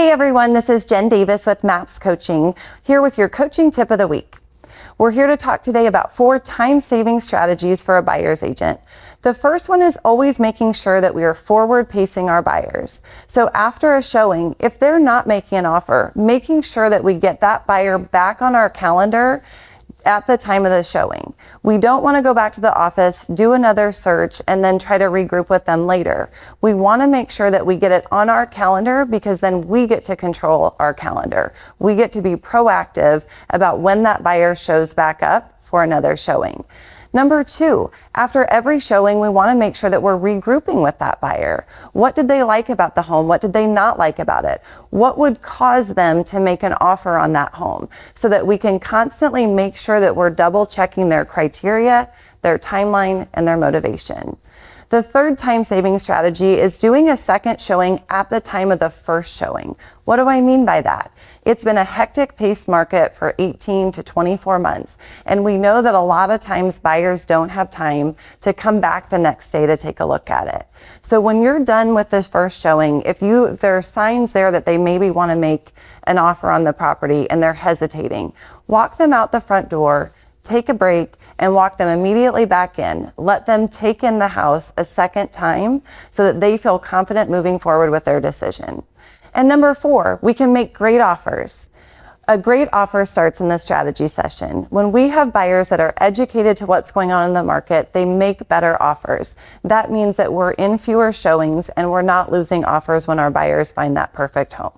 Hey everyone, this is Jen Davis with MAPS Coaching, here with your coaching tip of the week. We're here to talk today about 4 time-saving strategies for a buyer's agent. The first one is always making sure that we are forward-pacing our buyers. So after a showing, if they're not making an offer, making sure that we get that buyer back on our calendar at the time of the showing. We don't want to go back to the office, do another search, and then try to regroup with them later. We want to make sure that we get it on our calendar because then we get to control our calendar. We get to be proactive about when that buyer shows back up for another showing. Number 2, after every showing, we want to make sure that we're regrouping with that buyer. What did they like about the home? What did they not like about it? What would cause them to make an offer on that home? So that we can constantly make sure that we're double checking their criteria, their timeline, and their motivation. The third time-saving strategy is doing a second showing at the time of the first showing. What do I mean by that? It's been a hectic paced market for 18 to 24 months, and we know that a lot of times buyers don't have time to come back the next day to take a look at it. So when you're done with this first showing, if there are signs there that they maybe want to make an offer on the property and they're hesitating, walk them out the front door, take a break, and walk them immediately back in. Let them take in the house a second time so that they feel confident moving forward with their decision. And number 4, we can make great offers. A great offer starts in the strategy session. When we have buyers that are educated to what's going on in the market, they make better offers. That means that we're in fewer showings and we're not losing offers when our buyers find that perfect home.